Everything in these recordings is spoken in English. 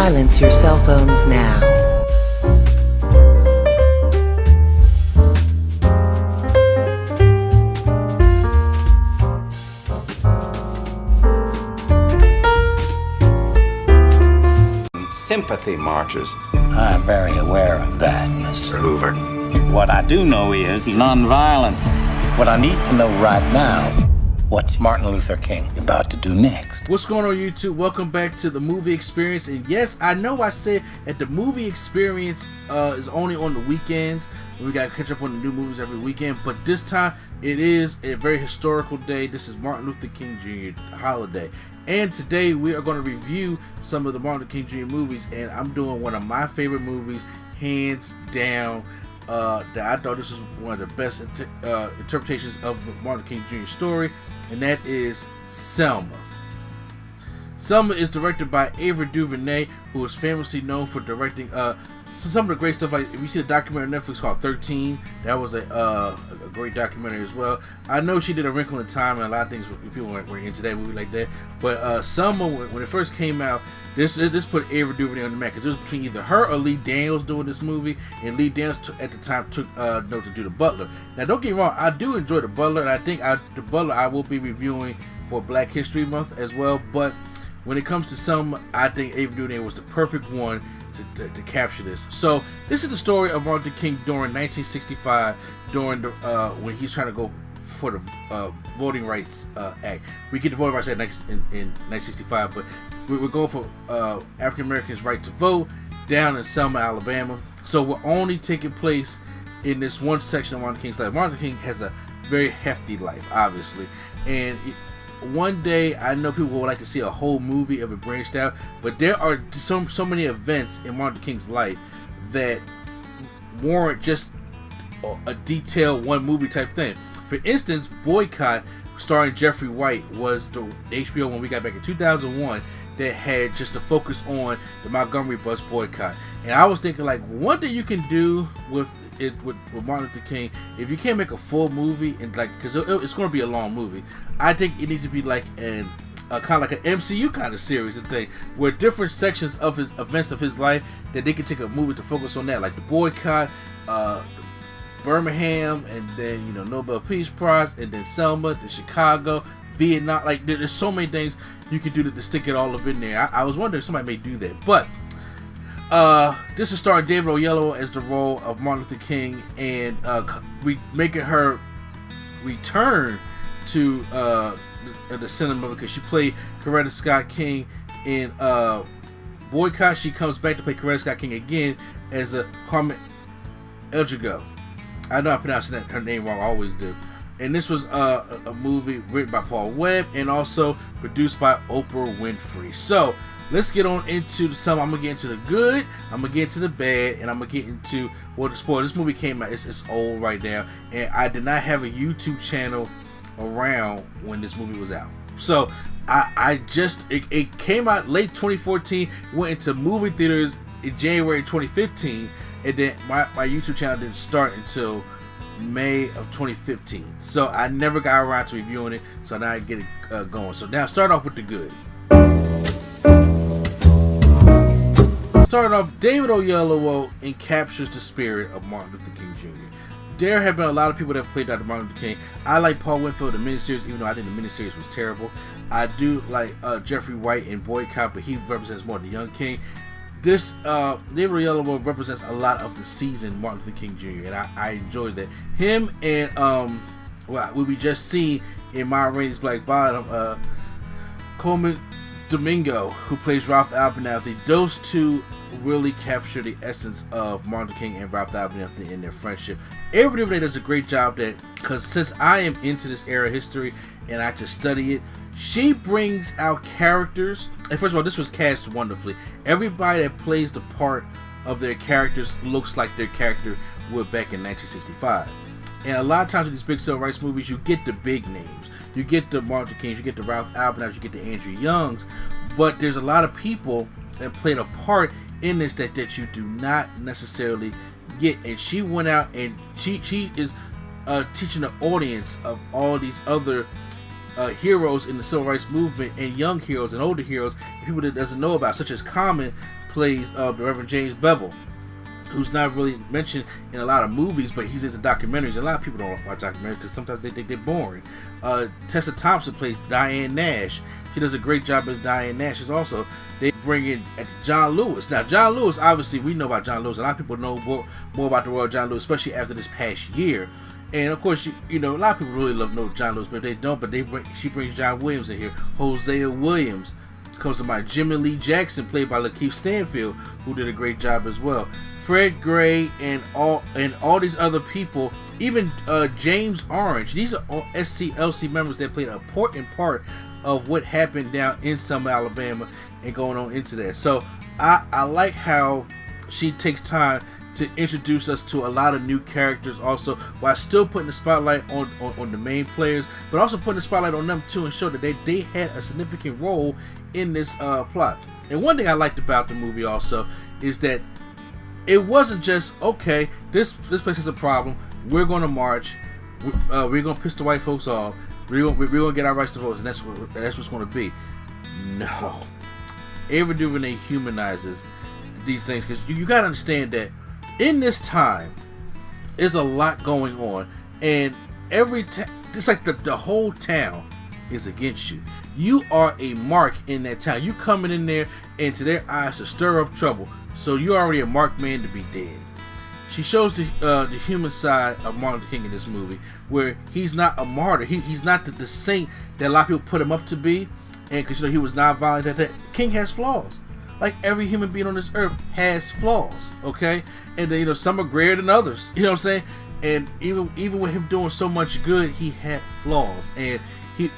Silence your cell phones now. Sympathy marches. I'm very aware of that, Mr. Hoover. What I do know is he's nonviolent. What I need to know right now, what's Martin Luther King about to do next? What's going on, YouTube? Welcome back to the movie experience. And yes, I know I said that the movie experience is only on the weekends. We got to catch up on the new movies every weekend, but this time it is a very historical day. This is Martin Luther King Jr. holiday, and today we are going to review some of the Martin Luther King Jr. movies, and I'm doing one of my favorite movies, hands down. That I thought this was one of the best interpretations of Martin Luther King Jr. story, and that is Selma. Selma is directed by Ava DuVernay, who is famously known for directing some of the great stuff. Like if you see the documentary on Netflix called 13, that was a great documentary as well. I know she did A Wrinkle in Time and a lot of things people were into that movie like that. But Selma, when it first came out, this put Ava DuVernay on the map because it was between either her or Lee Daniels doing this movie, and Lee Daniels at the time took note to do The Butler. Now don't get me wrong, I do enjoy The Butler, and I think The Butler I will be reviewing for Black History Month as well. But when it comes to Selma, I think Ava DuVernay was the perfect one to capture this. So this is the story of Martin Luther King during 1965, during the when he's trying to go for the Voting Rights Act. We get the Voting Rights Act in 1965, but we're going for African Americans' right to vote down in Selma, Alabama. So we're only taking place in this one section of Martin King's life. Martin King has a very hefty life, obviously, and one day I know people would like to see a whole movie of it branched out, but there are so many events in Martin King's life that warrant just a detailed one movie type thing. For instance, Boycott, starring Jeffrey White, was the HBO one we got back in 2001 that had just a focus on the Montgomery bus boycott. And I was thinking, like, one thing you can do with Martin Luther King, if you can't make a full movie, and like, because it's going to be a long movie, I think it needs to be like kind of like an MCU kind of series and thing, where different sections of his events of his life that they can take a movie to focus on that, like the boycott, Birmingham, and then Nobel Peace Prize, and then Selma, then Chicago, Vietnam. Like there's so many things you can do to stick it all up in there. I was wondering if somebody may do that, but this is starring David Oyelowo as the role of Martin Luther King, and making her return to the cinema because she played Coretta Scott King in Boycott. She comes back to play Coretta Scott King again as a Carmen Eljigho. I know I'm pronouncing her name wrong, I always do. And this was a movie written by Paul Webb and also produced by Oprah Winfrey. So let's get on into some. I'm gonna get into the good, I'm gonna get into the bad, and I'm gonna get into the spoil. This movie came out, it's old right now, and I did not have a YouTube channel around when this movie was out. So it came out late 2014, went into movie theaters in January 2015, and then my YouTube channel didn't start until May of 2015. So I never got around to reviewing it, so now I get it going. So now start off with the good. Starting off, David Oyelowo encaptures the spirit of Martin Luther King Jr. There have been a lot of people that played Dr. Martin Luther King. I like Paul Winfield, the miniseries, even though I think the miniseries was terrible. I do like Jeffrey White in Boycott, but he represents more the young King. This David Oyelowo represents a lot of the seasoned Martin Luther King Jr. and I enjoyed that. Him and what we just seen in Ma Rainey's Black Bottom, Coleman Domingo, who plays Ralph Abernathy, those two really capture the essence of Martin Luther King and Ralph Abernathy in their friendship. Ava DuVernay does a great job because since I am into this era of history and I just study it, she brings out characters. And first of all, this was cast wonderfully. Everybody that plays the part of their characters looks like their character would back in 1965. And a lot of times with these big civil rights movies, you get the big names. You get the Martin Luther Kings, you get the Ralph Abernathy, you get the Andrew Youngs. But there's a lot of people that played a part in this that you do not necessarily get. And she went out and she is teaching the audience of all these other heroes in the civil rights movement, and young heroes and older heroes, and people that doesn't know about, such as Common plays the Reverend James Bevel, who's not really mentioned in a lot of movies, but he's in documentaries. A lot of people don't watch documentaries because sometimes they think they're boring. Tessa Thompson plays Diane Nash. She does a great job as Diane Nash. They bring in John Lewis. Now, John Lewis, obviously, we know about John Lewis. A lot of people know more about the role of John Lewis, especially after this past year. And of course, you know, a lot of people really know John Lewis, but they don't. But she brings John Williams in here. Hosea Williams comes to mind. Jimmy Lee Jackson, played by Lakeith Stanfield, who did a great job as well. Fred Gray and all these other people, even James Orange. These are all SCLC members that played an important part of what happened down in Selma, Alabama, and going on into that. So I like how she takes time to introduce us to a lot of new characters, also while still putting the spotlight on the main players, but also putting the spotlight on them too, and show that they had a significant role in this plot. And one thing I liked about the movie also is that it wasn't just, okay, this place has a problem, we're going to march, we're going to piss the white folks off, we're going to get our rights to vote, and that's what's going to be. No. Ava DuVernay humanizes these things, because you got to understand that in this time, there's a lot going on, and it's like the whole town is against you. You are a mark in that town. You coming in there, and to their eyes, to stir up trouble. So you're already a marked man to be dead. She shows the human side of Martin Luther King in this movie, where he's not a martyr. He's not the saint that a lot of people put him up to be, and because he was non-violent. That King has flaws, like every human being on this earth has flaws. Okay, and then some are greater than others. You know what I'm saying? And even with him doing so much good, he had flaws, and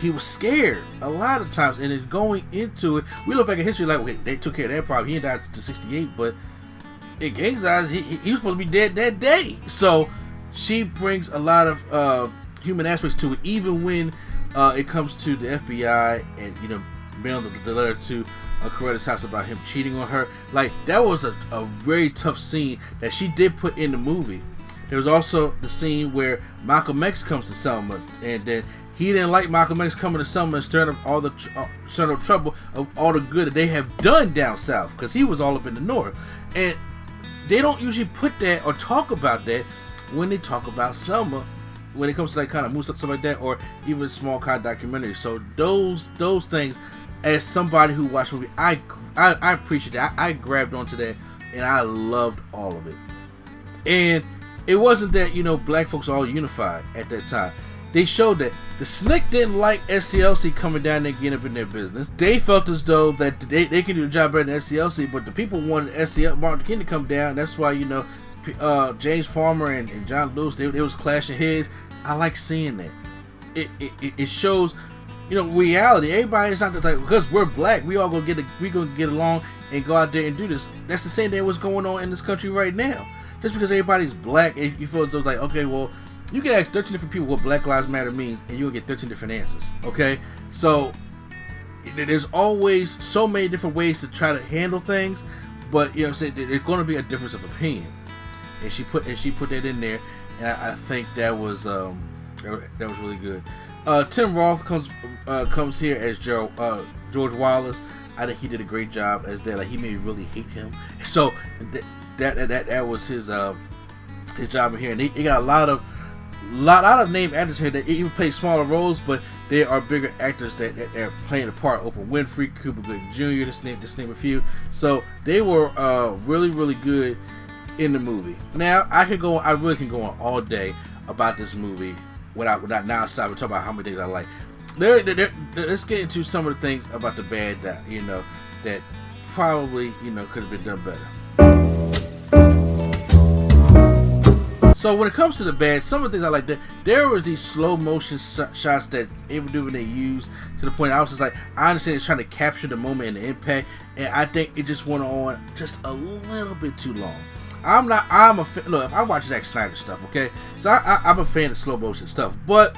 he was scared a lot of times. And then going into it, we look back at history like, wait, they took care of that problem. He didn't die to 68, but in King's eyes, he was supposed to be dead that day. So she brings a lot of human aspects to it, even when it comes to the FBI and mailing the letter to Coretta's house about him cheating on her. Like, that was a very tough scene that she did put in the movie. There was also the scene where Malcolm X comes to Selma, and then he didn't like Malcolm X coming to Selma and stirring up all the trouble of all the good that they have done down south, because he was all up in the north. And they don't usually put that or talk about that when they talk about Selma, when it comes to like kind of movies, stuff like that, or even small kind of documentaries. So those things, as somebody who watched the movie, I appreciate that. I grabbed onto that, and I loved all of it. And it wasn't that black folks are all unified at that time. They showed that the SNCC didn't like SCLC coming down there and getting up in their business. They felt as though that they can do the job better than SCLC, but the people wanted Martin Luther King to come down. That's why James Farmer and John Lewis, they was clashing heads. I like seeing that. It shows reality. Everybody's not the type, because we're black, we all gonna get along and go out there and do this. That's the same thing what's going on in this country right now. Just because everybody's black, and you feel as though it's like, okay, well, you can ask 13 different people what Black Lives Matter means, and you'll get 13 different answers. Okay, so there's always so many different ways to try to handle things, but I'm saying, there's going to be a difference of opinion, and she put that in there, and I think that was really good. Tim Roth comes here as George Wallace. I think he did a great job as that. Like, he made me really hate him. So that was his job in here, and he got a lot of name actors here that even play smaller roles, but they are bigger actors that are playing a part. Oprah Winfrey, Cuba Gooding Jr., just name a few. So they were really, really good in the movie. Now I really can go on all day about this movie without now stopping to talk about how many things I like. Let's get into some of the things about the bad that probably could have been done better. So when it comes to the bad, some of the things I like, there was these slow motion shots that Ava DuVernay used, to the point I was just like, I understand it's trying to capture the moment and the impact, and I think it just went on just a little bit too long. Look, if I watch Zack Snyder stuff, okay, so I'm a fan of slow motion stuff, but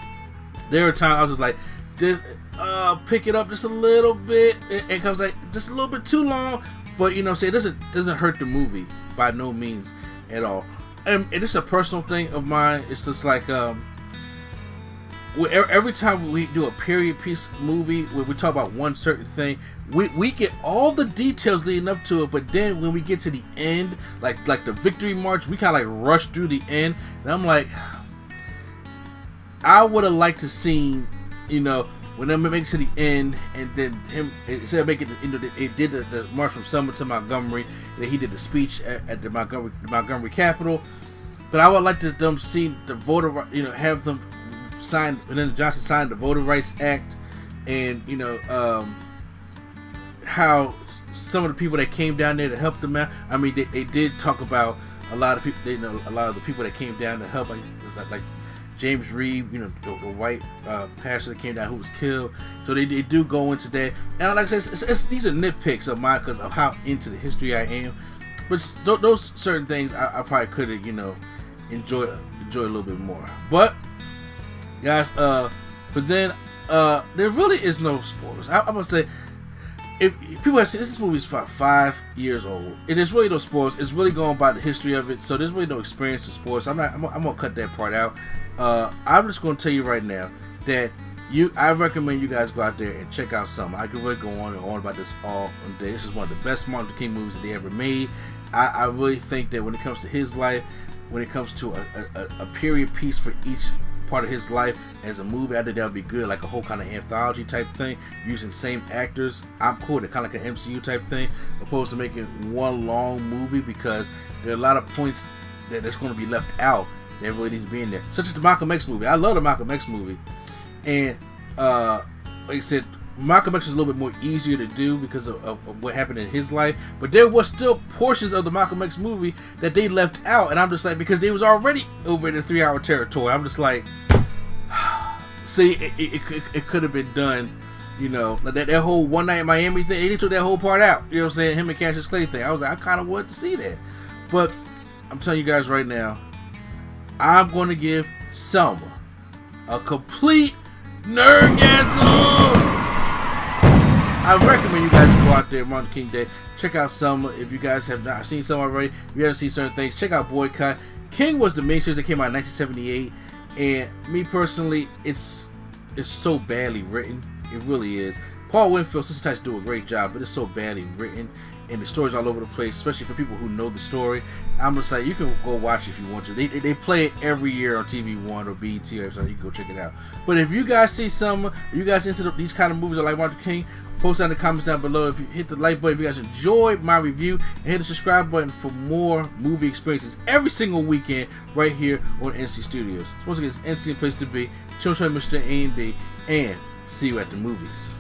there were times I was just like, pick it up just a little bit. It comes like just a little bit too long, but it doesn't hurt the movie by no means at all. And it's a personal thing of mine. It's just like every time we do a period piece movie where we talk about one certain thing, we get all the details leading up to it, but then when we get to the end, like the victory march, we kind of like rush through the end, and I'm like, I would have liked to seen, you know, when they make it to the end, and then him, instead of making it did the march from Selma to Montgomery, and then he did the speech at the Montgomery Capitol. But I would like to them see the voter, you know, have them sign, and then Johnson signed the Voter Rights Act, and you know how some of the people that came down there to help them out. I mean, they did talk about a lot of people. They know a lot of the people that came down to help, like James Reed, you know, the white pastor that came down who was killed. So they do go into that. And like I said, these are nitpicks of mine because of how into the history I am. But those certain things I probably could have, you know, enjoy a little bit more. But guys, for then, there really is no spoilers. I'm gonna say, if people have seen this movie is about 5 years old, and there's really no spoilers. It's really going by the history of it, so there's really no experience of spoilers. I'm gonna cut that part out. I'm just gonna tell you right now that I recommend you guys go out there and check out Selma. I could really go on and on about this all day. This is one of the best Martin Luther King movies that they ever made. I really think that when it comes to his life, when it comes to a period piece for each part of his life as a movie, I think that would be good, like a whole kind of anthology type thing, using same actors. I'm cool with it, kind of like an MCU type thing, opposed to making one long movie, because there are a lot of points that's going to be left out that really needs to be in there, such as the Malcolm X movie. I love the Malcolm X movie, and like I said, Malcolm X was a little bit more easier to do because of what happened in his life, but there was still portions of the Malcolm X movie that they left out, and I'm just like, because they was already over in the 3-hour territory, I'm just like, see, it could have been done, you know, that whole One Night in Miami thing, they took that whole part out, you know what I'm saying, him and Cassius Clay thing. I was like, I kind of wanted to see that, but I'm telling you guys right now, I'm going to give Selma a complete nerdgasm. I recommend you guys go out there Martin Luther King Day, check out Selma. If you guys have not seen Selma already, if you haven't seen certain things, check out Boycott. King was the main series that came out in 1978, and me personally, it's so badly written. It really is. Paul Winfield, Sister Tights do a great job, but it's so badly written, and the story's all over the place, especially for people who know the story. I'm just like, you can go watch it if you want to. They play it every year on TV One or BET or something. You can go check it out. But if you guys see Selma, you guys into these kind of movies that like Martin Luther King, post down in the comments down below. If you hit the like button, if you guys enjoyed my review, and hit the subscribe button for more movie experiences every single weekend right here on NC Studios. So once again, it's NC, a place to be. Show Mr. A&D, and see you at the movies.